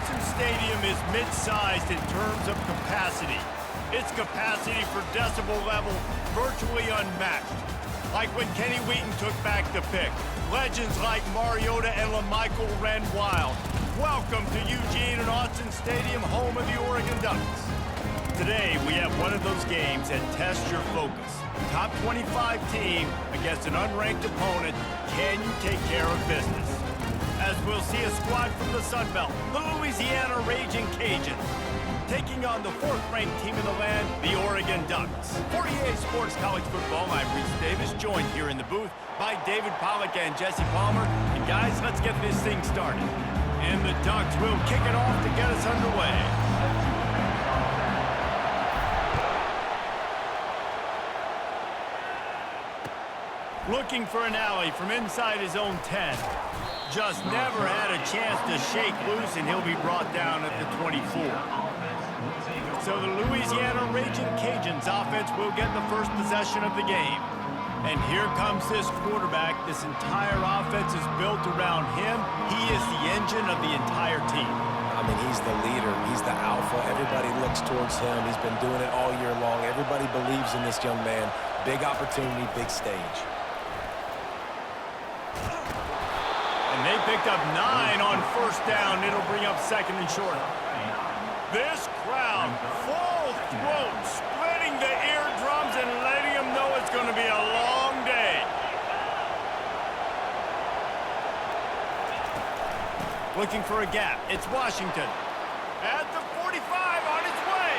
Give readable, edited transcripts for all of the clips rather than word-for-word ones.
Autzen Stadium is mid-sized in terms of capacity. Its capacity for decibel level virtually unmatched. Like when Kenny Wheaton took back the pick. Legends like Mariota and LaMichael ran wild. Welcome to Eugene and Autzen Stadium, home of the Oregon Ducks. Today, we have one of those games that tests your focus. Top 25 team against an unranked opponent. Can you take care of business? As we'll see a squad from the Sun Belt, the Louisiana Raging Cajuns, taking on the fourth-ranked team in the land, the Oregon Ducks. For EA Sports College Football, I'm Reese Davis, joined here in the booth by David Pollack and Jesse Palmer. And guys, let's get this thing started. And the Ducks will kick it off to get us underway. Looking for an alley from inside his own 10. Just never had a chance to shake loose, and he'll be brought down at the 24. So the Louisiana Raging Cajuns offense will get the first possession of the game. And here comes this quarterback. This entire offense is built around him. He is the engine of the entire team. I mean, he's the leader. He's the alpha. Everybody looks towards him. He's been doing it all year long. Everybody believes in this young man. Big opportunity, big stage. And they picked up 9 on first down. It'll bring up second and short. This crowd, full throat, splitting the eardrums and letting them know it's going to be a long day. Looking for a gap. It's Washington. At the 45 on its way.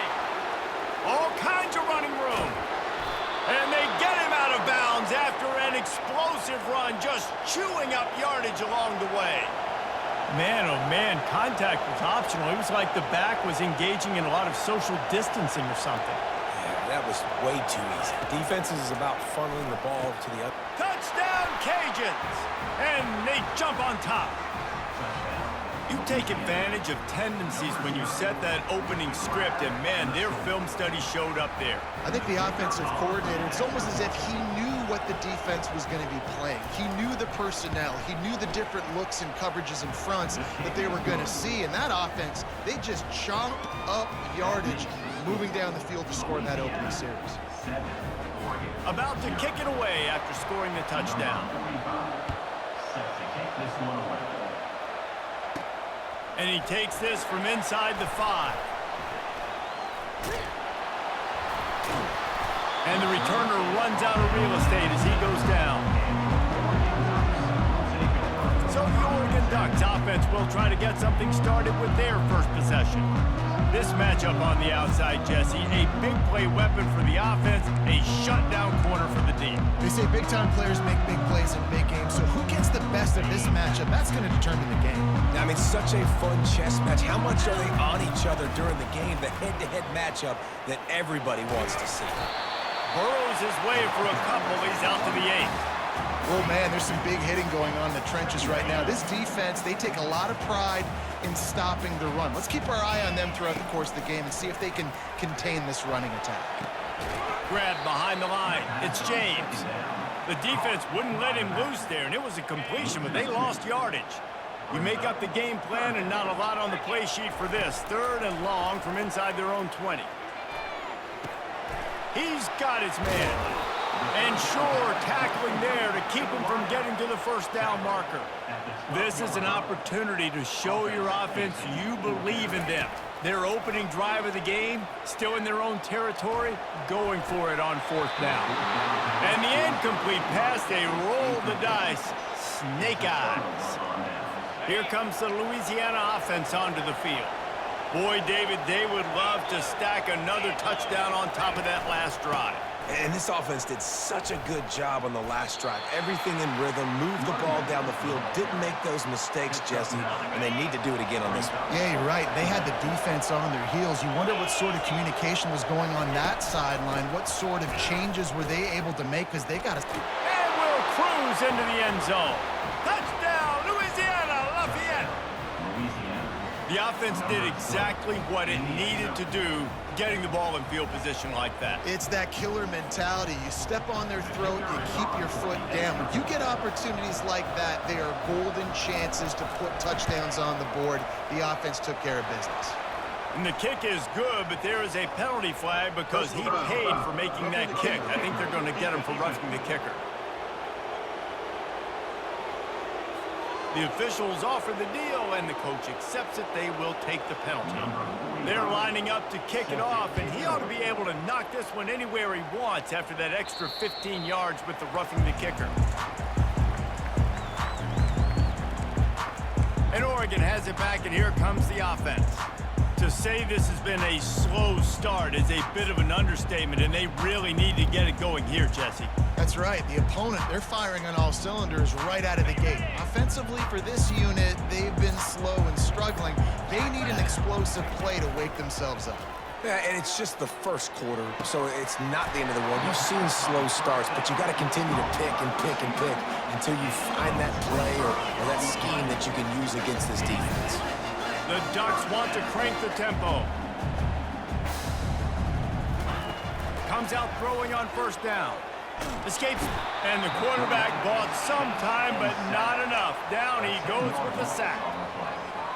All kinds of running room. And they get him out of bounds after an explosive run, just chewing up yardage along the way. Man, oh man, contact was optional. It was like the back was engaging in a lot of social distancing or something. Yeah, that was way too easy. Defenses is about funneling the ball to the other. Touchdown, Cajuns! And they jump on top. You take advantage of tendencies when you set that opening script, and man, their film study showed up there. I think the offensive coordinator, it's almost as if he knew what the defense was going to be playing. He knew the personnel. He knew the different looks and coverages and fronts that they were going to see. And that offense, they just chomped up yardage, moving down the field to score in that opening series. About to kick it away after scoring the touchdown. And he takes this from inside the 5. And the returner runs out of real estate as he goes down. So the Oregon Ducks offense will try to get something started with their first possession. This matchup on the outside, Jesse, a big play weapon for the offense, a shutdown corner for the team. They say big-time players make big plays in big games, so who gets the best of this matchup? That's going to determine the game. I mean, such a fun chess match. How much are they on each other during the game? The head-to-head matchup that everybody wants to see. Burrows his way for a couple. He's out to the 8. Oh, man, there's some big hitting going on in the trenches right now. This defense, they take a lot of pride in stopping the run. Let's keep our eye on them throughout the course of the game and see if they can contain this running attack. Grabbed behind the line. It's James. The defense wouldn't let him loose there, and it was a completion, but they lost yardage. You make up the game plan and not a lot on the play sheet for this. 3rd and long from inside their own 20. He's got his man. And sure, tackling there to keep him from getting to the first down marker. This is an opportunity to show your offense you believe in them. Their opening drive of the game, still in their own territory, going for it on 4th down. And the incomplete pass, they roll the dice. Snake eyes. Here comes the Louisiana offense onto the field. Boy, David, they would love to stack another touchdown on top of that last drive. And this offense did such a good job on the last drive. Everything in rhythm, moved the ball down the field, didn't make those mistakes, Jesse, and they need to do it again on this one. Yeah, you're right. They had the defense on their heels. You wonder what sort of communication was going on that sideline. What sort of changes were they able to make? Because they got to... And will cruise into the end zone. Touchdown, Louisiana Lafayette. The offense did exactly what it needed to do, getting the ball in field position like that. It's that killer mentality. You step on their throat, you keep your foot down. When you get opportunities like that, they are golden chances to put touchdowns on the board. The offense took care of business. And the kick is good, but there is a penalty flag because he paid for making that kick. I think they're going to get him for roughing the kicker. The officials offer the deal, and the coach accepts it. They will take the penalty. They're lining up to kick it off, and he ought to be able to knock this one anywhere he wants after that extra 15 yards with the roughing the kicker. And Oregon has it back, and here comes the offense. To say this has been a slow start is a bit of an understatement, and they really need to get it going here, Jesse. That's right. The opponent, they're firing on all cylinders right out of the gate. Offensively, for this unit, they've been slow and struggling. They need an explosive play to wake themselves up. Yeah, and it's just the first quarter, so it's not the end of the world. You've seen slow starts, but you got to continue to pick and pick and pick until you find that play or that scheme that you can use against this defense. The Ducks want to crank the tempo. Comes out throwing on first down. Escapes, and the quarterback bought some time, but not enough. Down he goes with the sack.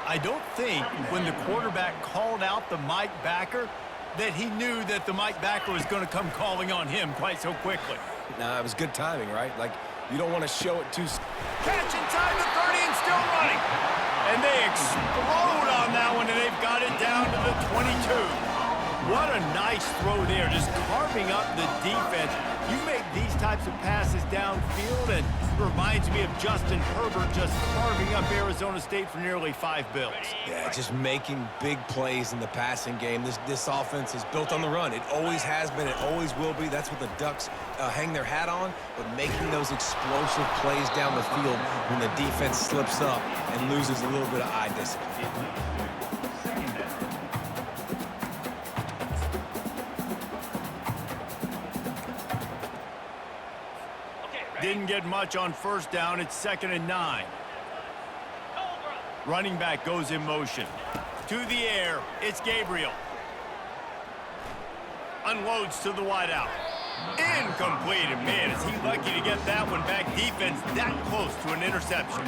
I don't think when the quarterback called out the Mike backer that he knew that the Mike backer was going to come calling on him quite so quickly. Nah, it was good timing, right? Like, you don't want to show it too... Catch inside the 30 and still running. And they explode on that one, and they've got it down to the 22. What a nice throw there, just carving up the defense. You make these types of passes downfield, and it reminds me of Justin Herbert just carving up Arizona State for nearly 5 bills. Yeah, just making big plays in the passing game. This offense is built on the run. It always has been. It always will be. That's what the Ducks hang their hat on, but making those explosive plays down the field when the defense slips up and loses a little bit of eye discipline. Didn't get much on first down. It's 2nd and 9. Running back goes in motion. To the air, it's Gabriel. Unloads to the wideout. Incomplete, and man, is he lucky to get that one back. Defense that close to an interception.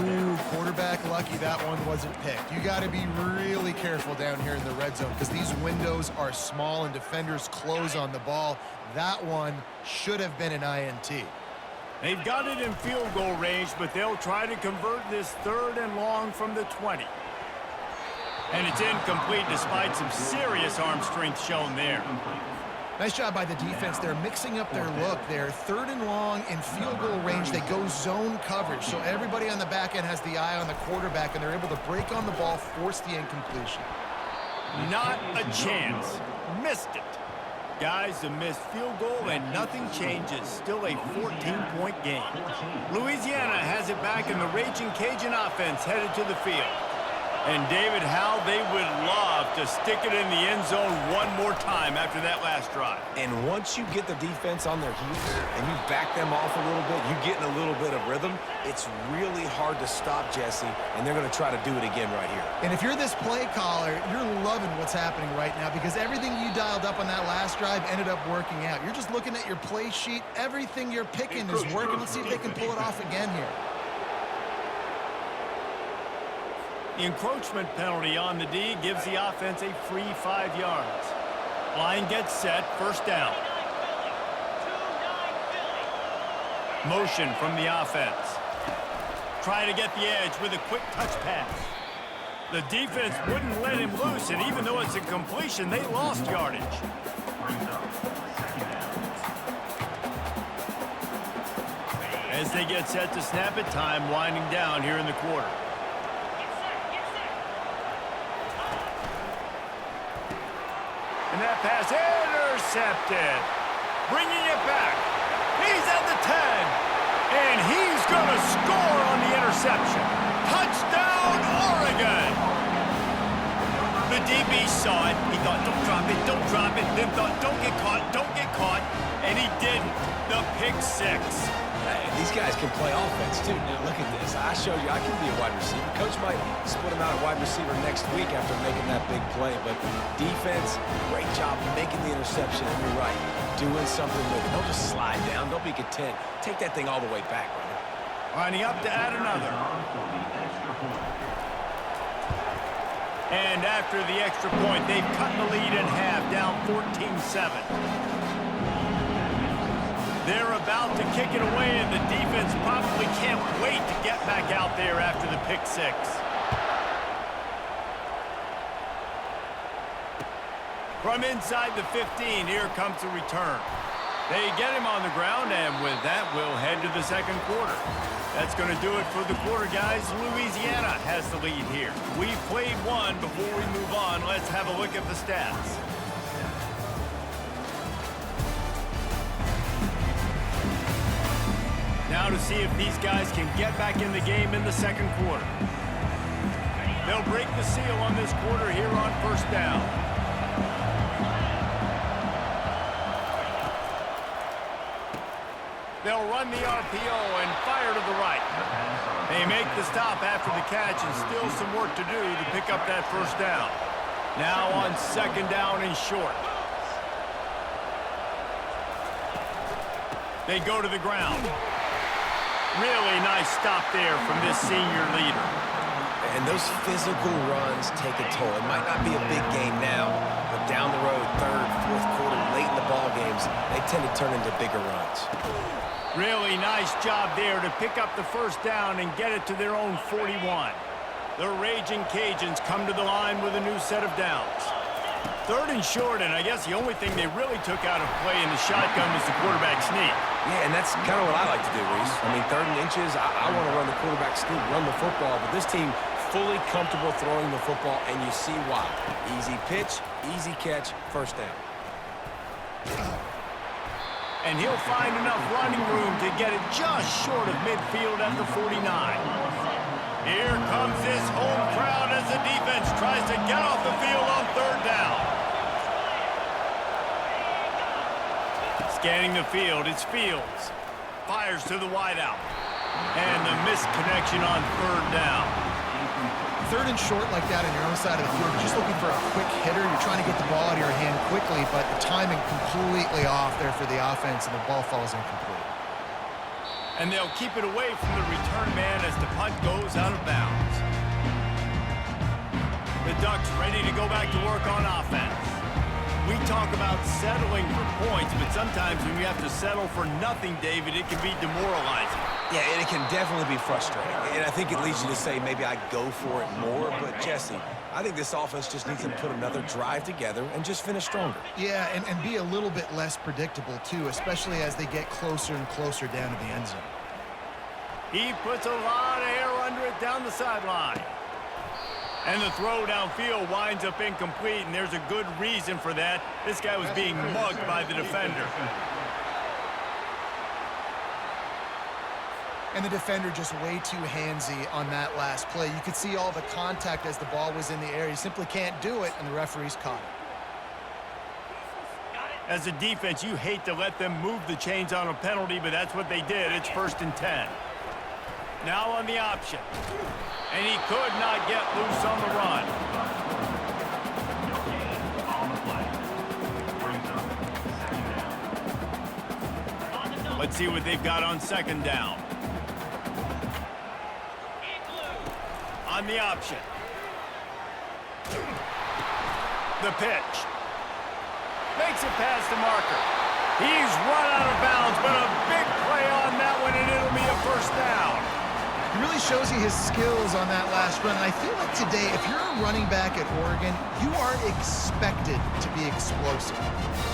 Ooh, quarterback lucky that one wasn't picked. You got to be really careful down here in the red zone because these windows are small and defenders close on the ball. That one should have been an INT. They've got it in field goal range, but they'll try to convert this 3rd and long from the 20. And it's incomplete despite some serious arm strength shown there. Nice job by the defense. They're mixing up their look. They're 3rd and long in field goal range. They go zone coverage, so everybody on the back end has the eye on the quarterback, and they're able to break on the ball, force the incompletion. Not a chance. Missed it. Guys, a missed field goal, and nothing changes. Still a 14-point game. Louisiana has it back, in the Raging Cajun offense headed to the field. And David, how they would love to stick it in the end zone one more time after that last drive. And once you get the defense on their heels and you back them off a little bit, you get in a little bit of rhythm, it's really hard to stop, Jesse, and they're going to try to do it again right here. And if you're this play caller, you're loving what's happening right now because everything you dialed up on that last drive ended up working out. You're just looking at your play sheet. Everything you're picking is working. Let's see if they can pull it off again here. The encroachment penalty on the D gives the offense a free 5 yards. Line gets set, first down. Motion from the offense. Trying to get the edge with a quick touch pass. The defense wouldn't let him loose, and even though it's a completion, they lost yardage. As they get set to snap it, time winding down here in the quarter. And that pass intercepted. Bringing it back. He's at the 10. And he's going to score on the interception. Touchdown, Oregon. The DB saw it. He thought, don't drop it, don't drop it. Then thought, don't get caught, don't get caught. And he didn't. The pick 6. These guys can play offense, too. Now, look at this. I showed you I can be a wide receiver. Coach might split him out at wide receiver next week after making that big play. But defense, great job making the interception. And you're right, doing something with it. Don't just slide down. Don't be content. Take that thing all the way back, brother. Lining up to add another. And after the extra point, they've cut the lead in half, down 14-7. They're about to kick it away, and the defense probably can't wait to get back out there after the pick six. From inside the 15, here comes the return. They get him on the ground, and with that, we'll head to the second quarter. That's going to do it for the quarter, guys. Louisiana has the lead here. We've played one. Before we move on, let's have a look at the stats. Now to see if these guys can get back in the game in the second quarter. They'll break the seal on this quarter here on first down. They'll run the RPO and fire to the right. They make the stop after the catch, and still some work to do to pick up that first down. Now on second down and short. They go to the ground. Really nice stop there from this senior leader. And those physical runs take a toll. It might not be a big game now, but down the road, third, fourth quarter, late in the ball games, they tend to turn into bigger runs. Really nice job there to pick up the first down and get it to their own 41. The Raging Cajuns come to the line with a new set of downs. Third and short, and I guess the only thing they really took out of play in the shotgun was the quarterback sneak. Yeah, and that's kind of what I like to do, Reese. I mean, third and inches, I want to run the quarterback sneak, run the football, but this team fully comfortable throwing the football, and you see why. Easy pitch, easy catch, first down. And he'll find enough running room to get it just short of midfield at the 49. Here comes this home crowd as the defense tries to get off the field on third down. Scanning the field, it's Fields. Fires to the wideout. And the missed connection on third down. Third and short like that on your own side of the field, you're just looking for a quick hitter. You're trying to get the ball out of your hand quickly, but the timing completely off there for the offense, and the ball falls incomplete. And they'll keep it away from the return man as the punt goes out of bounds. The Ducks ready to go back to work on offense. We talk about settling for points, but sometimes when you have to settle for nothing, David, it can be demoralizing. Yeah, and it can definitely be frustrating. And I think it leads you to say maybe I go for it more. But, Jesse, I think this offense just needs to put another drive together and just finish stronger. Yeah, and be a little bit less predictable, too, especially as they get closer and closer down to the end zone. He puts a lot of air under it down the sideline. And the throw downfield winds up incomplete, and there's a good reason for that. This guy was being mugged by the defender. And the defender just way too handsy on that last play. You could see all the contact as the ball was in the air. He simply can't do it, and the referees caught it. As a defense, you hate to let them move the chains on a penalty, but that's what they did. It's 1st and 10. Now on the option. And he could not get loose on the run. Let's see what they've got on second down. On the option. The pitch. Makes it past the marker. He's run out of bounds, but a big play on that one, and it'll be a first down. He really shows you his skills on that last run. And I feel like today, if you're a running back at Oregon, you are expected to be explosive.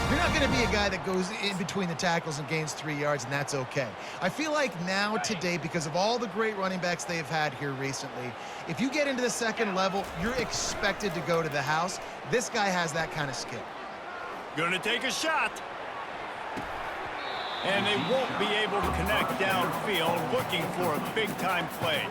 You're not going to be a guy that goes in between the tackles and gains 3 yards, and that's okay. I feel like now today, because of all the great running backs they've had here recently, if you get into the second level, you're expected to go to the house. This guy has that kind of skill. Gonna take a shot. And they won't be able to connect downfield, looking for a big-time play.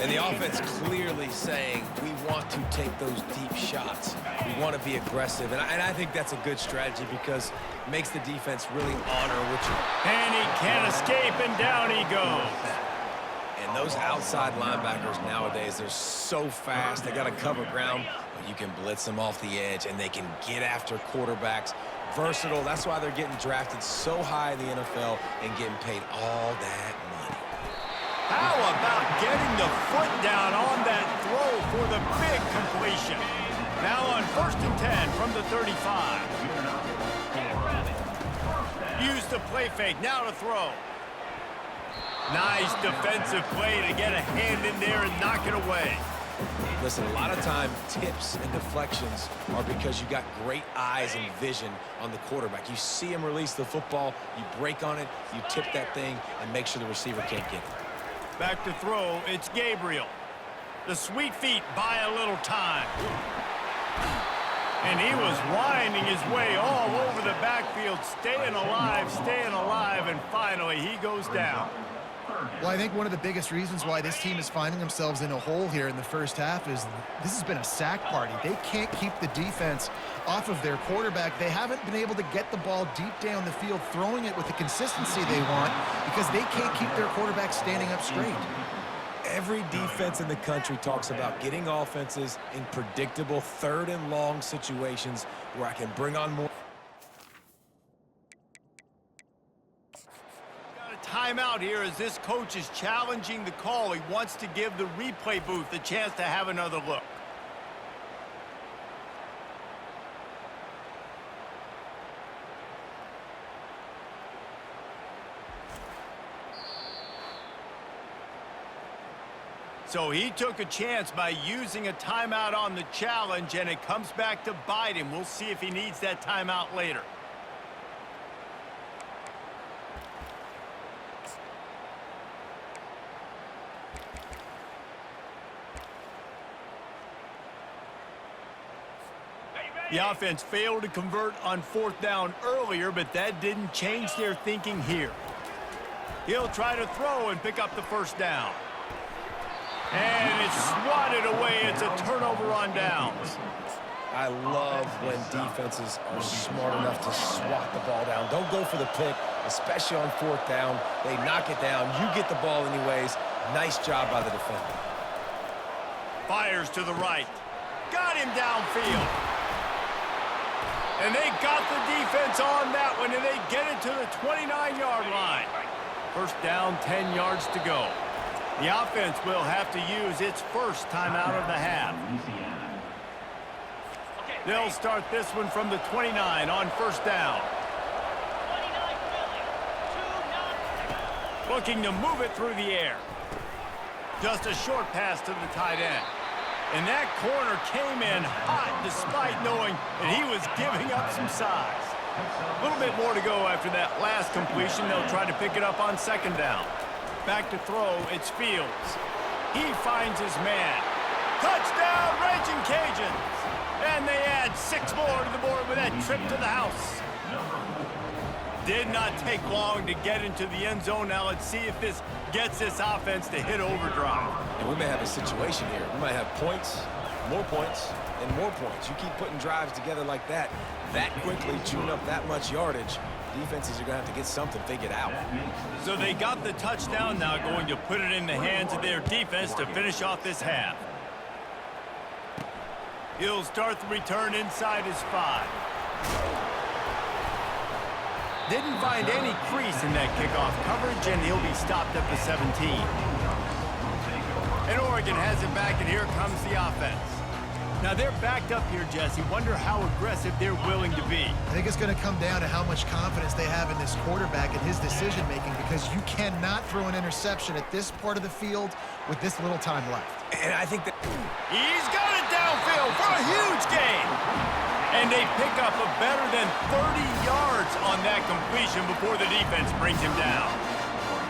And the offense clearly saying, we want to take those deep shots. We want to be aggressive. And I think that's a good strategy because it makes the defense really honor what you... And he can't escape, and down he goes. And those outside linebackers nowadays, they're so fast. They got to cover ground, but you can blitz them off the edge, and they can get after quarterbacks. Versatile. That's why they're getting drafted so high in the NFL and getting paid all that money. How about getting the foot down on that throw for the big completion? Now on 1st and 10 from the 35. Use the play fake. Now to throw. Nice defensive play to get a hand in there and knock it away. Listen, a lot of time, tips and deflections are because you got great eyes and vision on the quarterback. You see him release the football, you break on it, you tip that thing, and make sure the receiver can't get it. Back to throw, it's Gabriel. The sweet feet buy a little time. And he was winding his way all over the backfield, staying alive, and finally he goes down. Well, I think one of the biggest reasons why this team is finding themselves in a hole here in the first half is this has been a sack party. They can't keep the defense off of their quarterback. They haven't been able to get the ball deep down the field, throwing it with the consistency they want because they can't keep their quarterback standing up straight. Every defense in the country talks about getting offenses in predictable 3rd and long situations where I can bring on more. Timeout here as this coach is challenging the call. He wants to give the replay booth a chance to have another look. So he took a chance by using a timeout on the challenge, and it comes back to bite him. We'll see if he needs that timeout later. The offense failed to convert on 4th down earlier, but that didn't change their thinking here. He'll try to throw and pick up the 1st down. And it's swatted away. It's a turnover on downs. I love when defenses are smart enough to swat the ball down. Don't go for the pick, especially on 4th down. They knock it down. You get the ball anyways. Nice job by the defender. Fires to the right. Got him downfield. And they got the defense on that one, and they get it to the 29-yard line. 1st down, 10 yards to go. The offense will have to use its first timeout of the half. They'll start this one from the 29 on 1st down. Looking to move it through the air. Just a short pass to the tight end. And that corner came in hot despite knowing that he was giving up some size. A little bit more to go after that last completion. They'll try to pick it up on 2nd down. Back to throw, it's Fields. He finds his man. Touchdown, Raging Cajuns! And they add 6 more to the board with that trip to the house. Did not take long to get into the end zone. Now let's see if this gets this offense to hit overdrive. And we may have a situation here. We might have points, and more points. You keep putting drives together like that quickly, chewing up that much yardage, defenses are going to have to get something figured out. So they got the touchdown, now going to put it in the hands of their defense to finish off this half. He'll start the return inside his 5. Didn't find any crease in that kickoff coverage, and he'll be stopped at the 17. And Oregon has it back, and here comes the offense. Now they're backed up here, Jesse. Wonder how aggressive they're willing to be. I think it's going to come down to how much confidence they have in this quarterback and his decision-making, because you cannot throw an interception at this part of the field with this little time left. And I think that... He's got it downfield for a huge gain. And they pick up a better than 30 yards on that completion before the defense brings him down.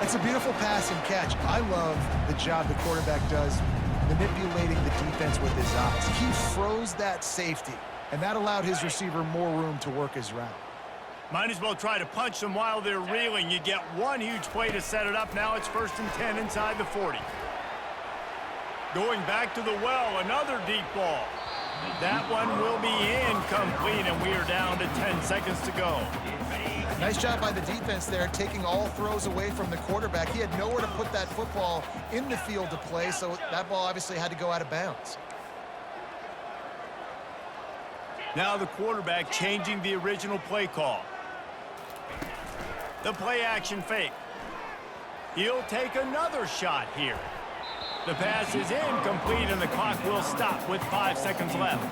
It's a beautiful pass and catch. I love the job the quarterback does manipulating the defense with his eyes. He froze that safety, and that allowed his receiver more room to work his route. Might as well try to punch them while they're reeling. You get one huge play to set it up. Now it's 1st and 10 inside the 40. Going back to the well, another deep ball. That one will be incomplete, and we are down to 10 seconds to go. Nice job by the defense there, taking all throws away from the quarterback. He had nowhere to put that football in the field to play, so that ball obviously had to go out of bounds. Now the quarterback changing the original play call. The play action fake. He'll take another shot here. The pass is incomplete, and the clock will stop with 5 seconds left.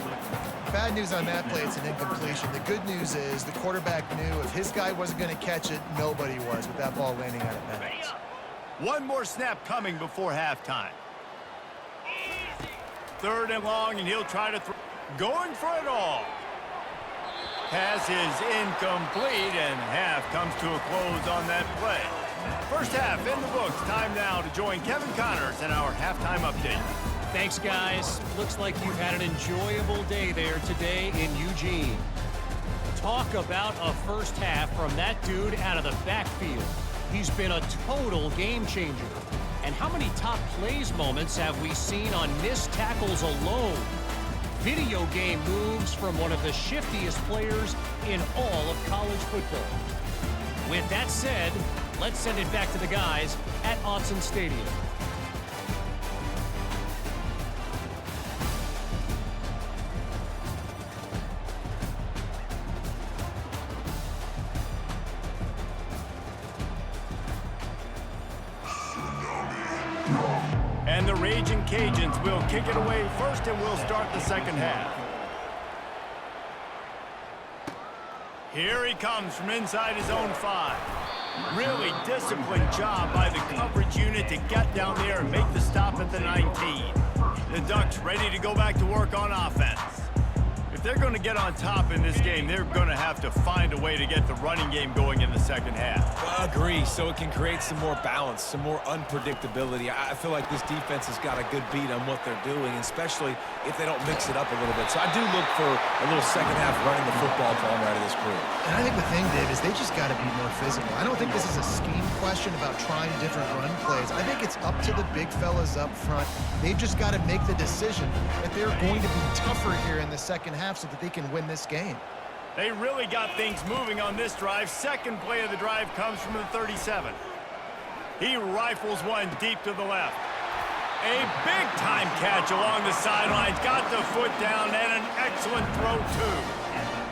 Bad news on that play, it's an incompletion. The good news is the quarterback knew if his guy wasn't going to catch it, nobody was with that ball landing out of bounds. One more snap coming before halftime. 3rd and long, and he'll try to throw. Going for it all. Pass is incomplete, and half comes to a close on that play. First half in the books. Time now to join Kevin Connors in our halftime update. Thanks, guys. Looks like you've had an enjoyable day there today in Eugene. Talk about a first half from that dude out of the backfield. He's been a total game changer. And how many top plays moments have we seen on missed tackles alone? Video game moves from one of the shiftiest players in all of college football. With that said, let's send it back to the guys at Autzen Stadium. And the Raging Cajuns will kick it away first, and we'll start the second half. Here he comes from inside his own 5. Really disciplined job by the coverage unit to get down there and make the stop at the 19. The Ducks ready to go back to work on offense. If they're going to get on top in this game, they're going to have to find a way to get the running game going in the second half. I agree, so it can create some more balance, some more unpredictability. I feel like this defense has got a good beat on what they're doing, especially if they don't mix it up a little bit. So I do look for a little second half running the football from out of this group. And I think the thing, Dave, is they just got to be more physical. I don't think this is a scheme question about trying different run plays. I think it's up to the big fellas up front. They've just got to make the decision that they're going to be tougher here in the second half so that they can win this game. They really got things moving on this drive. Second play of the drive comes from the 37. He rifles one deep to the left. A big-time catch along the sidelines. Got the foot down, and an excellent throw, too.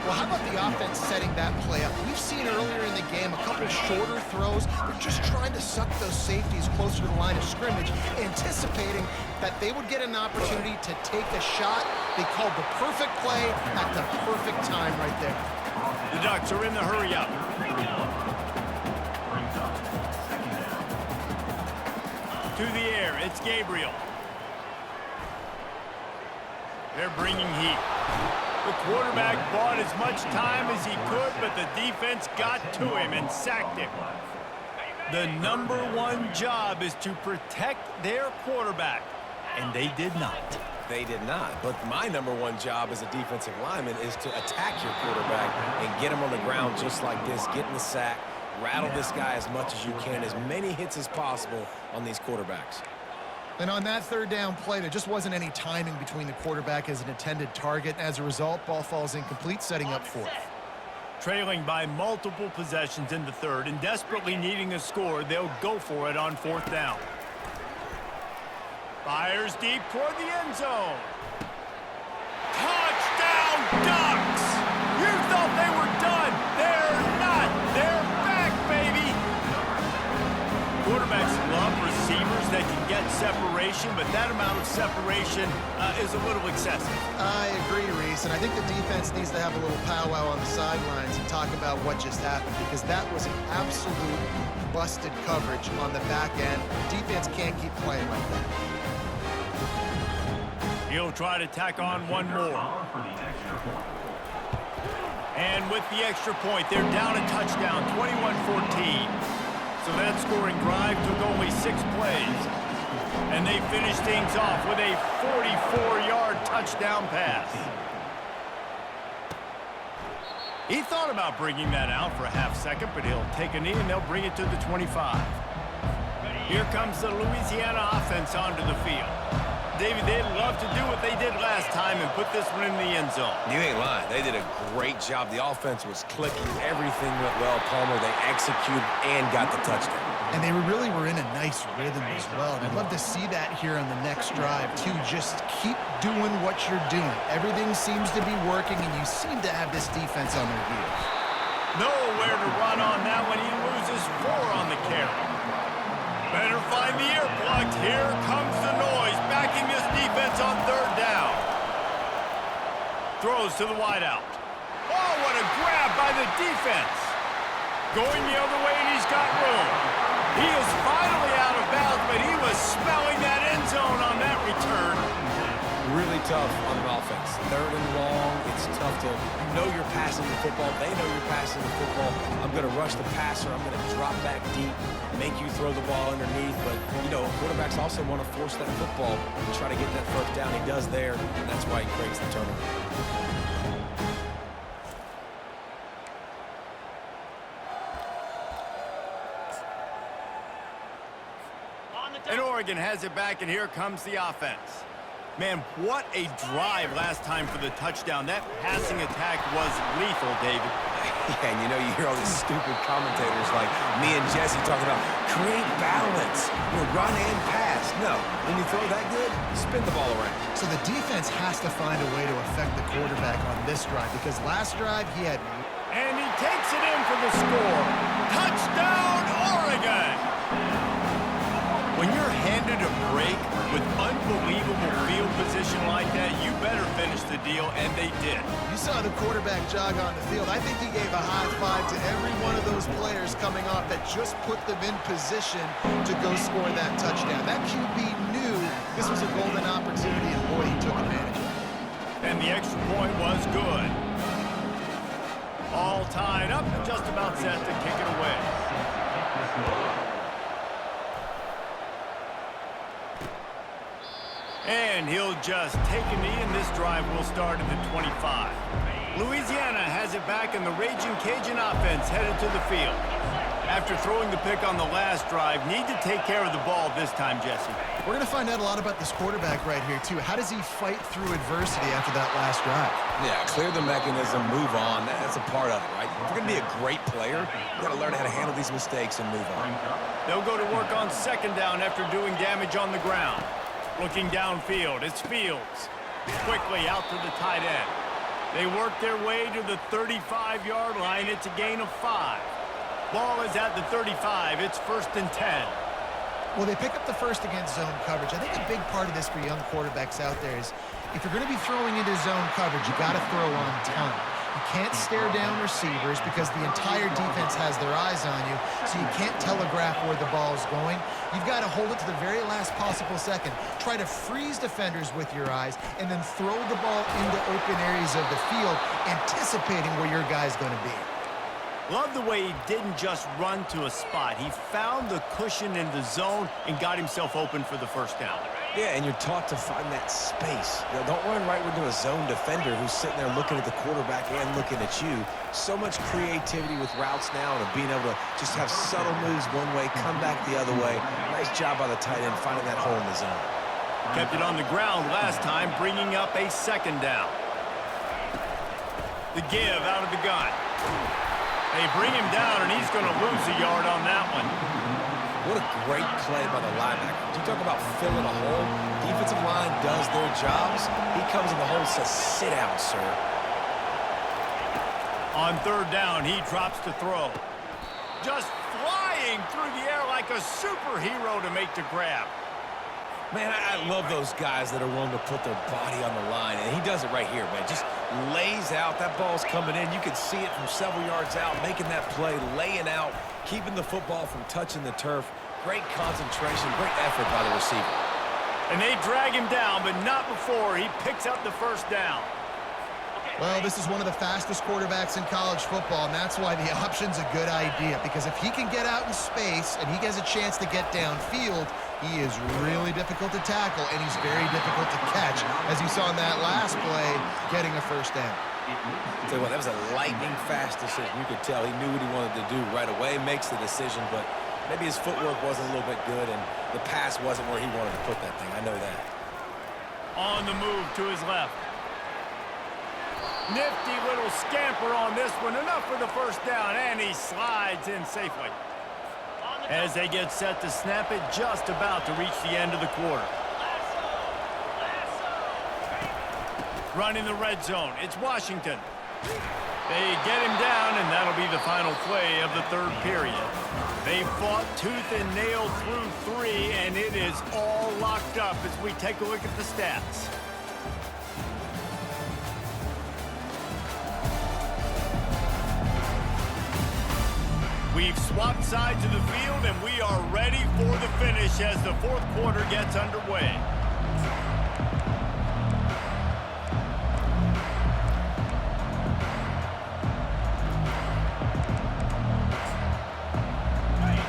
Well, how about the offense setting that play up? We've seen earlier in the game a couple shorter throws. They're just trying to suck those safeties closer to the line of scrimmage, anticipating that they would get an opportunity to take a shot. They called the perfect play at the perfect time right there. The Ducks are in the hurry-up. To the air, it's Gabriel. They're bringing heat. The quarterback bought as much time as he could, but the defense got to him and sacked him. The #1 job is to protect their quarterback, and they did not. They did not, but my #1 job as a defensive lineman is to attack your quarterback and get him on the ground just like this, get in the sack, rattle this guy as much as you can, as many hits as possible on these quarterbacks. And on that third down play, there just wasn't any timing between the quarterback as an intended target. As a result, ball falls incomplete, setting up 4th. Trailing by multiple possessions in the 3rd and desperately needing a score, they'll go for it on 4th down. Fires deep toward the end zone. Touchdown, Ducks! You thought they were done. They're not. They're back, baby. Quarterbacks love receivers that can get separation, but that amount of separation is a little excessive. I agree, Reese, and I think the defense needs to have a little powwow on the sidelines and talk about what just happened, because that was an absolute busted coverage on the back end. Defense can't keep playing like that. He'll try to tack on one more. And with the extra point, they're down a touchdown, 21-14. So that scoring drive took only 6 plays. And they finish things off with a 44-yard touchdown pass. He thought about bringing that out for a half second, but he'll take a knee and they'll bring it to the 25. Here comes the Louisiana offense onto the field. David, they'd love to do what they did last time and put this one in the end zone. You ain't lying. They did a great job. The offense was clicking. Everything went well, Palmer. They executed and got the touchdown. And they really were in a nice rhythm as well. And I'd love to see that here on the next drive, too. Just keep doing what you're doing. Everything seems to be working, and you seem to have this defense on their heels. Nowhere to run on that one. He loses 4 on the carry. Better find the earplugs. Here comes the noise, backing this defense on 3rd down. Throws to the wideout. Oh, what a grab by the defense. Going the other way, and he's got room. He is finally out of bounds, but he was smelling that end zone on that return. Really tough on an offense. 3rd and long. It's tough to know you're passing the football. They know you're passing the football. I'm going to rush the passer. I'm going to drop back deep, make you throw the ball underneath. But, you know, quarterbacks also want to force that football and try to get that 1st down. He does there, and that's why he creates the turnover. And Oregon has it back, and here comes the offense. Man, what a drive last time for the touchdown. That passing attack was lethal, David. Yeah, and you know, you hear all these stupid commentators like me and Jesse talking about create balance, run and pass. No, when you throw that good, spin the ball around. So the defense has to find a way to affect the quarterback on this drive, because last drive he had... And he takes it in for the score. Touchdown, Oregon! When you're handed a break with unbelievable field position like that, you better finish the deal, and they did. You saw the quarterback jog on the field. I think he gave a high five to every one of those players coming off that just put them in position to go score that touchdown. That QB knew this was a golden opportunity, and boy, he took advantage of it. And the extra point was good. All tied up and just about set to kick it away. And he'll just take a knee, and this drive will start at the 25. Louisiana has it back, and the Raging Cajun offense headed to the field. After throwing the pick on the last drive, need to take care of the ball this time, Jesse. We're going to find out a lot about this quarterback right here, too. How does he fight through adversity after that last drive? Yeah, clear the mechanism, move on. That's a part of it, right? If you're going to be a great player, you got to learn how to handle these mistakes and move on. They'll go to work on 2nd down after doing damage on the ground. Looking downfield, it's Fields. Quickly out to the tight end. They work their way to the 35-yard line. It's a gain of 5. Ball is at the 35. It's 1st and 10. Well, they pick up the first against zone coverage. I think a big part of this for young quarterbacks out there is if you're going to be throwing into zone coverage, you got to throw on time. You can't stare down receivers because the entire defense has their eyes on you, so you can't telegraph where the ball's going. You've got to hold it to the very last possible second. Try to freeze defenders with your eyes and then throw the ball into open areas of the field, anticipating where your guy's going to be. Love the way he didn't just run to a spot. He found the cushion in the zone and got himself open for the 1st down. Yeah, and you're taught to find that space. You know, don't run right into a zone defender who's sitting there looking at the quarterback and looking at you. So much creativity with routes now and being able to just have subtle moves one way, come back the other way. Nice job by the tight end finding that hole in the zone. Kept it on the ground last time, bringing up a 2nd down. The give out of the gun. They bring him down, and he's going to lose a yard on that one. What a great play by the linebacker. You talk about filling a hole. Defensive line does their jobs. He comes in the hole and says, sit down, sir. On 3rd down, he drops to throw. Just flying through the air like a superhero to make the grab. Man, I love those guys that are willing to put their body on the line, and he does it right here, man. Just lays out. That ball's coming in. You can see it from several yards out, making that play, laying out, keeping the football from touching the turf. Great concentration, great effort by the receiver. And they drag him down, but not before he picks up the 1st down. Well, this is one of the fastest quarterbacks in college football, and that's why the option's a good idea, because if he can get out in space and he has a chance to get downfield, He is really difficult to tackle, and he's very difficult to catch, as you saw in that last play, getting a first down. Tell you what, that was a lightning-fast decision. You could tell he knew what he wanted to do right away, makes the decision, but maybe his footwork wasn't a little bit good, and the pass wasn't where he wanted to put that thing. I know that. On the move to his left. Nifty little scamper on this one. Enough for the first down, and he slides in safely. As they get set to snap it, just about to reach the end of the quarter. Running the red zone, it's Washington. They get him down, and that'll be the final play of the third period. They fought tooth and nail through 3, and it is all locked up as we take a look at the stats. We've swapped sides of the field, and we are ready for the finish as the fourth quarter gets underway.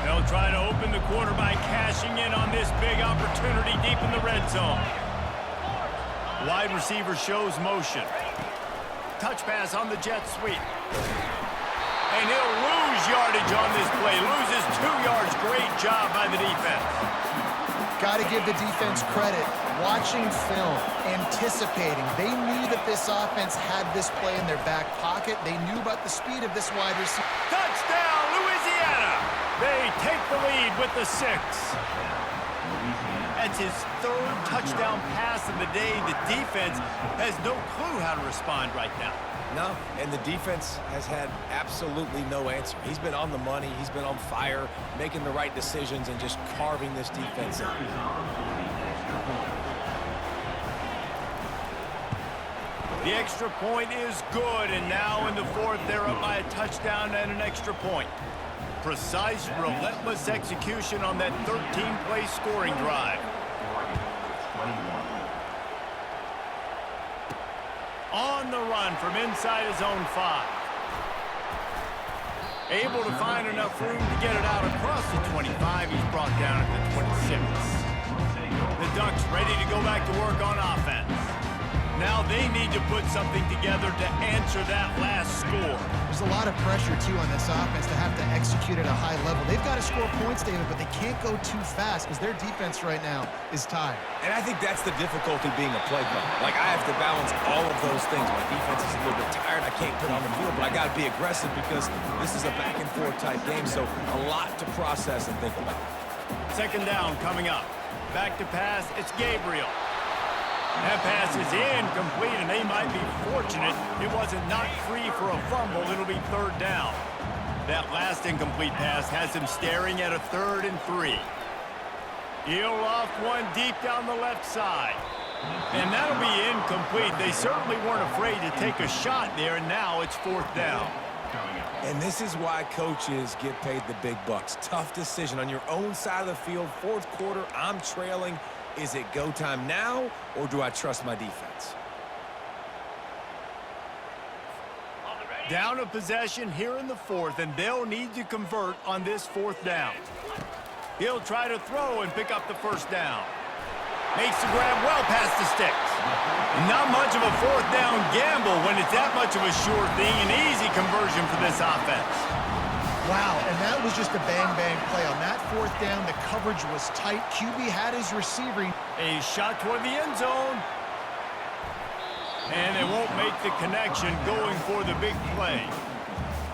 They'll try to open the quarter by cashing in on this big opportunity deep in the red zone. Wide receiver shows motion. Touch pass on the jet sweep. And he'll lose yardage on this play. Loses 2 yards. Great job by the defense. Got to give the defense credit. Watching film, anticipating. They knew that this offense had this play in their back pocket. They knew about the speed of this wide receiver. Touchdown, Louisiana! They take the lead with the 6. That's his 3rd touchdown pass of the day. The defense has no clue how to respond right now. No, and the defense has had absolutely no answer. He's been on the money. He's been on fire, making the right decisions and just carving this defense up. The extra point is good, and now in the 4th, they're up by a touchdown and an extra point. Precise, relentless execution on that 13-play scoring drive. On the run from inside his own 5. Able to find enough room to get it out across the 25. He's brought down at the 26. The Ducks ready to go back to work on offense. Now they need to put something together to answer that last score. There's a lot of pressure, too, on this offense to have to execute at a high level. They've got to score points, David, but they can't go too fast because their defense right now is tired. And I think that's the difficulty being a play caller. Like, I have to balance all of those things. My defense is a little bit tired. I can't put on the field, but I got to be aggressive because this is a back-and-forth type game, so a lot to process and think about. Second down coming up. Back to pass, it's Gabriel. That pass is incomplete, and they might be fortunate it wasn't knocked free for a fumble. It'll be 3rd down. That last incomplete pass has him staring at a 3rd and 3. He'll off one deep down the left side. And that'll be incomplete. They certainly weren't afraid to take a shot there, and now it's 4th down. And this is why coaches get paid the big bucks. Tough decision on your own side of the field. 4th quarter, I'm trailing. Is it go time now, or do I trust my defense? Down a possession here in the 4th, and they'll need to convert on this 4th down. He'll try to throw and pick up the first down. Makes the grab well past the sticks. Not much of a 4th down gamble when it's that much of a sure thing. An easy conversion for this offense. Wow, and that was just a bang-bang play. On that 4th down, the coverage was tight. QB had his receiver. A shot toward the end zone. And they won't make the connection going for the big play.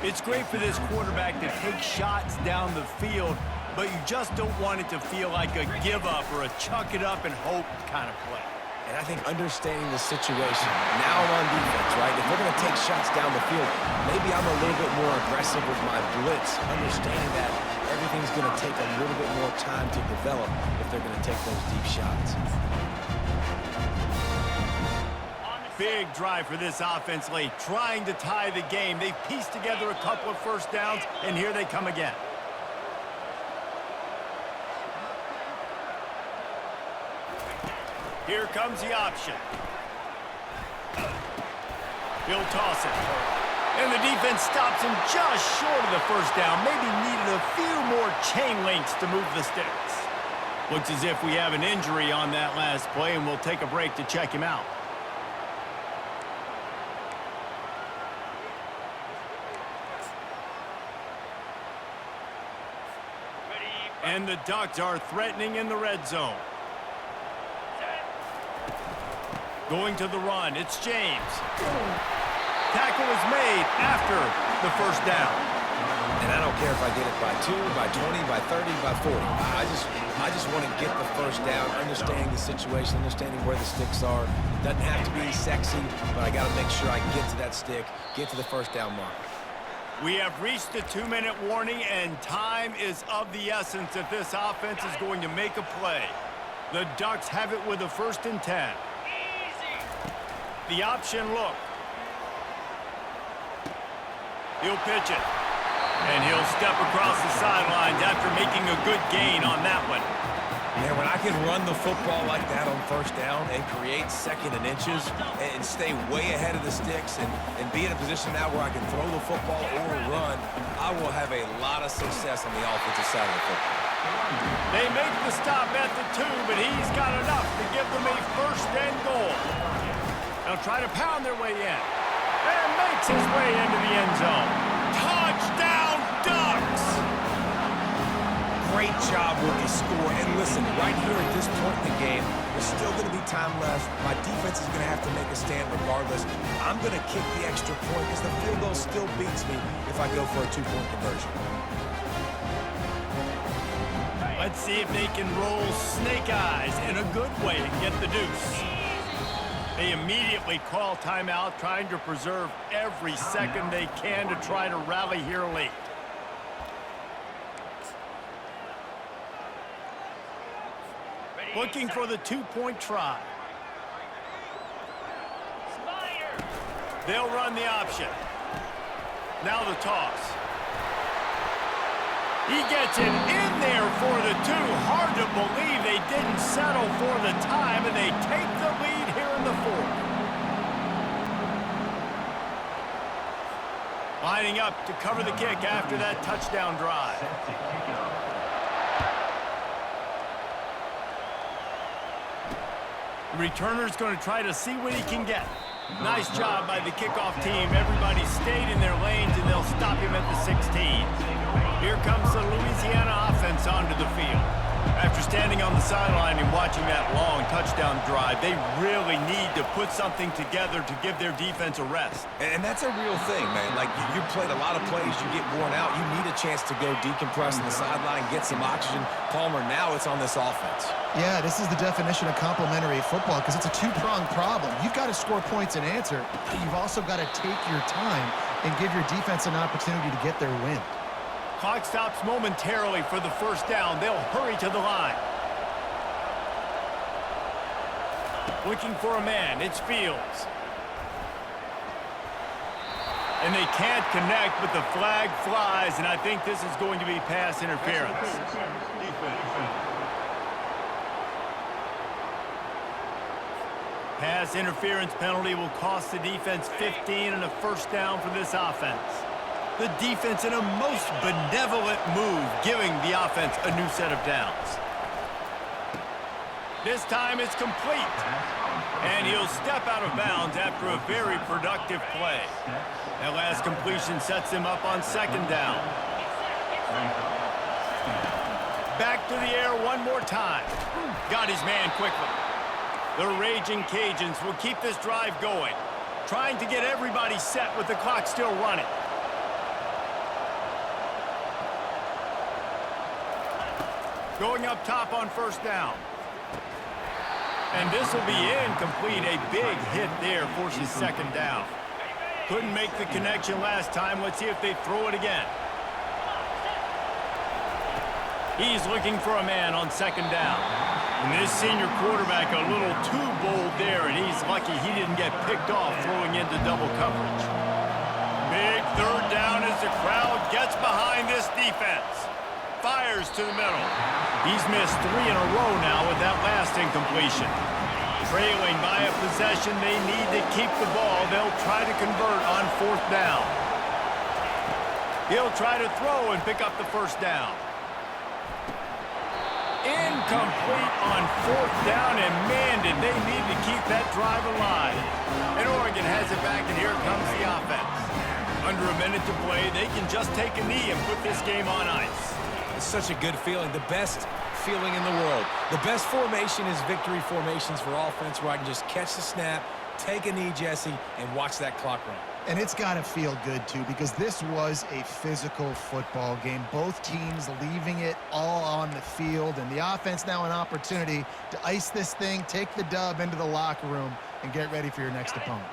It's great for this quarterback to take shots down the field, but you just don't want it to feel like a give-up or a chuck-it-up and hope kind of play. And I think understanding the situation, now I'm on defense, right? If they're going to take shots down the field, maybe I'm a little bit more aggressive with my blitz, understanding that everything's going to take a little bit more time to develop if they're going to take those deep shots. Big drive for this offense late, trying to tie the game. They've pieced together a couple of first downs, and here they come again. Here comes the option. He'll toss it. And the defense stops him just short of the first down. Maybe needed a few more chain links to move the sticks. Looks as if we have an injury on that last play, and we'll take a break to check him out. And the Ducks are threatening in the red zone. Going to the run, it's James. Tackle is made after the first down. And I don't care if I get it by 2, by 20, by 30, by 40. I just want to get the first down, understanding the situation, understanding where the sticks are. Doesn't have to be sexy, but I got to make sure I get to that stick, get to the first down mark. We have reached the 2-minute warning, and time is of the essence if this offense is going to make a play. The Ducks have it with a 1st and 10. The option look. He'll pitch it. And he'll step across the sidelines after making a good gain on that one. Man, when I can run the football like that on 1st down and create 2nd and inches and stay way ahead of the sticks and be in a position now where I can throw the football or run, I will have a lot of success on the offensive side of the football. They make the stop at the 2, but he's got enough to give them a 1st and goal. They'll try to pound their way in. And makes his way into the end zone. Touchdown, Ducks! Great job with the score. And listen, right here at this point in the game, there's still going to be time left. My defense is going to have to make a stand regardless. I'm going to kick the extra point because the field goal still beats me if I go for a 2-point conversion. Let's see if they can roll snake eyes in a good way and get the deuce. They immediately call timeout, trying to preserve every second they can to try to rally here late. Looking for the 2-point try. They'll run the option. Now the toss. He gets it in there for the 2. Hard to believe they didn't settle for the time, and they take the lead here in the 4th. Lining up to cover the kick after that touchdown drive. The returner's going to try to see what he can get. Nice job by the kickoff team. Everybody stayed in their lanes, and they'll stop him at the 16. Here comes the Louisiana offense onto the field. After standing on the sideline and watching that long touchdown drive, they really need to put something together to give their defense a rest. And that's a real thing, man. Like, you played a lot of plays, you get worn out. You need a chance to go decompress on the sideline, get some oxygen. Palmer, now it's on this offense. Yeah, this is the definition of complementary football because it's a 2-pronged problem. You've got to score points and answer, but you've also got to take your time and give your defense an opportunity to get their win. Clock stops momentarily for the 1st down. They'll hurry to the line. Looking for a man. It's Fields. And they can't connect, but the flag flies, and I think this is going to be pass interference. Pass interference penalty will cost the defense 15 and a 1st down for this offense. The defense in a most benevolent move, giving the offense a new set of downs. This time it's complete. And he'll step out of bounds after a very productive play. That last completion sets him up on 2nd down. Back to the air one more time. Got his man quickly. The Raging Cajuns will keep this drive going, trying to get everybody set with the clock still running. Going up top on 1st down. And this will be incomplete. A big hit there forces 2nd down. Couldn't make the connection last time. Let's see if they throw it again. He's looking for a man on 2nd down. And this senior quarterback a little too bold there, and he's lucky he didn't get picked off throwing into double coverage. Big 3rd down as the crowd gets behind this defense. Fires to the middle. He's missed 3 in a row now with that last incompletion. Trailing by a possession, they need to keep the ball. They'll try to convert on 4th down. He'll try to throw and pick up the 1st down. Incomplete on 4th down, and man, did they need to keep that drive alive. And Oregon has it back, and here comes the offense. Under a minute to play, they can just take a knee and put this game on ice. It's such a good feeling, the best feeling in the world. The best formation is victory formations for offense, where I can just catch the snap, take a knee, Jesse, and watch that clock run. And it's got to feel good, too, because this was a physical football game. Both teams leaving it all on the field, and the offense now an opportunity to ice this thing, take the dub into the locker room, and get ready for your next opponent.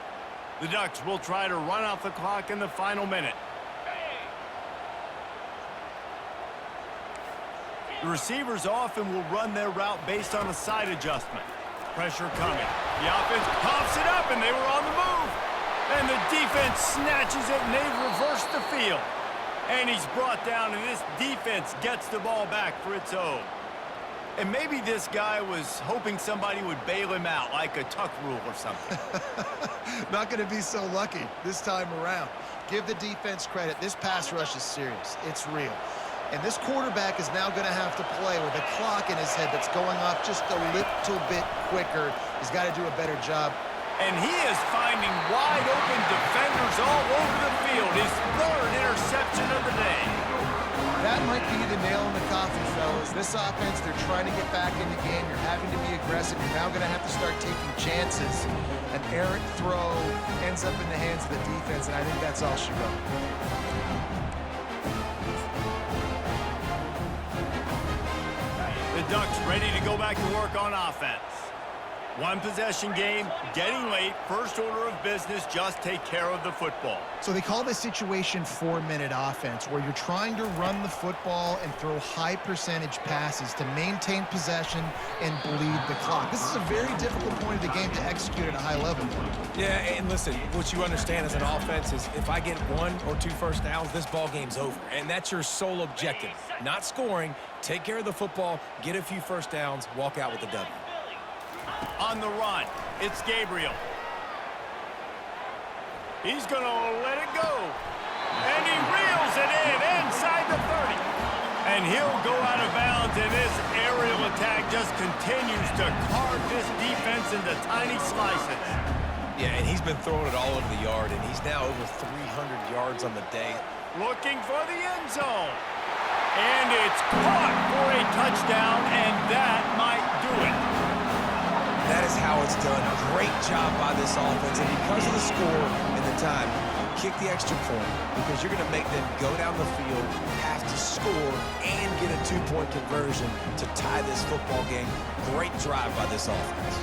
The Ducks will try to run out the clock in the final minute. The receivers often will run their route based on a side adjustment. Pressure coming. The offense pops it up, and they were on the move. And the defense snatches it, and they've reversed the field. And he's brought down, and this defense gets the ball back for its own. And maybe this guy was hoping somebody would bail him out, like a tuck rule or something. Not going to be so lucky this time around. Give the defense credit. This pass rush is serious. It's real. And this quarterback is now going to have to play with a clock in his head that's going off just a little bit quicker. He's got to do a better job. And he is finding wide-open defenders all over the field. His 3rd interception of the day. That might be the nail in the coffin, fellas. This offense, they're trying to get back in the game. You're having to be aggressive. You're now going to have to start taking chances. An errant throw ends up in the hands of the defense, and I think that's all she wrote. The Ducks ready to go back to work on offense. One possession game, getting late, first order of business, just take care of the football. So they call this situation 4-minute offense, where you're trying to run the football and throw high percentage passes to maintain possession and bleed the clock. This is a very difficult point of the game to execute at a high level. Yeah, and listen, what you understand as an offense is if I get 1 or 2 first downs, this ball game's over. And that's your sole objective. Not scoring, take care of the football, get a few first downs, walk out with the W. On the run, it's Gabriel. He's going to let it go. And he reels it in inside the 30. And he'll go out of bounds, and this aerial attack just continues to carve this defense into tiny slices. Yeah, and he's been throwing it all over the yard, and he's now over 300 yards on the day. Looking for the end zone. And it's caught for a touchdown, and that might do it. That is how it's done. Great job by this offense. And because of the score and the time, kick the extra point because you're going to make them go down the field, have to score, and get a 2-point conversion to tie this football game. Great drive by this offense.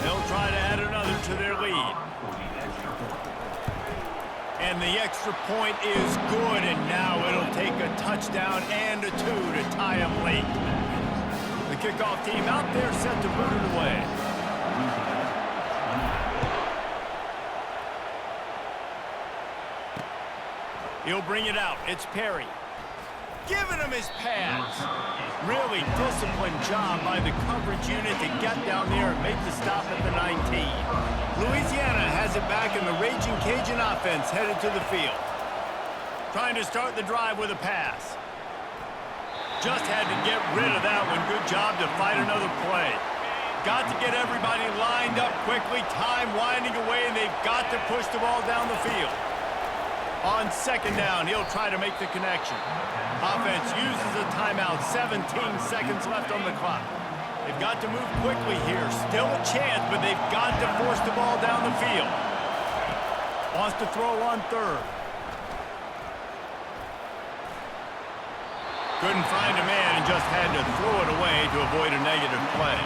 They'll try to add another to their lead. And the extra point is good, and now it'll take a touchdown and a 2 to tie them late. The kickoff team out there set to boot it away. He'll bring it out. It's Perry. Giving him his pass. Really disciplined job by the coverage unit to get down there and make the stop at the 19. Louisiana has it back, in the Raging Cajun offense headed to the field. Trying to start the drive with a pass. Just had to get rid of that one. Good job to fight another play. Got to get everybody lined up quickly. Time winding away, and they've got to push the ball down the field. On 2nd down, he'll try to make the connection. Offense uses a timeout. 17 seconds left on the clock. They've got to move quickly here. Still a chance, but they've got to force the ball down the field. Wants to throw on 3rd. Couldn't find a man and just had to throw it away to avoid a negative play.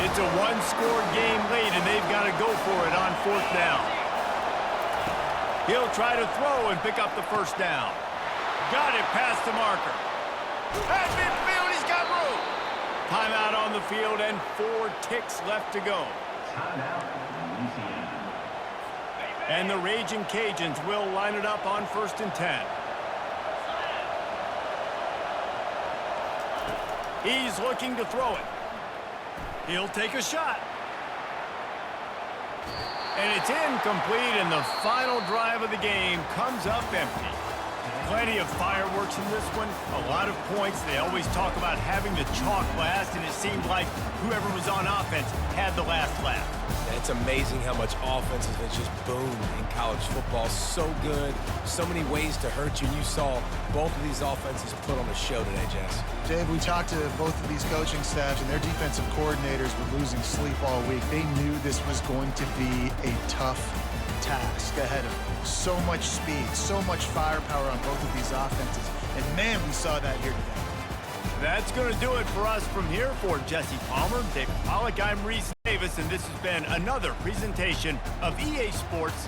It's a 1-score game late, and they've got to go for it on 4th down. He'll try to throw and pick up the first down. Got it past the marker. At midfield, he's got room. Timeout on the field and 4 ticks left to go. And the Raging Cajuns will line it up on 1st and 10. He's looking to throw it. He'll take a shot. And it's incomplete, and the final drive of the game comes up empty. Plenty of fireworks in this one, a lot of points. They always talk about having the chalk last, and it seemed like whoever was on offense had the last laugh. It's amazing how much offense has just boomed in college football. So good, so many ways to hurt you. And you saw both of these offenses put on a show today, Jess. Dave, we talked to both of these coaching staffs, and their defensive coordinators were losing sleep all week. They knew this was going to be a tough task ahead of them. So much speed, so much firepower on both of these offenses. And man, we saw that here today. That's going to do it for us from here. For Jesse Palmer, David Pollack, I'm Reese Davis, and this has been another presentation of EA Sports.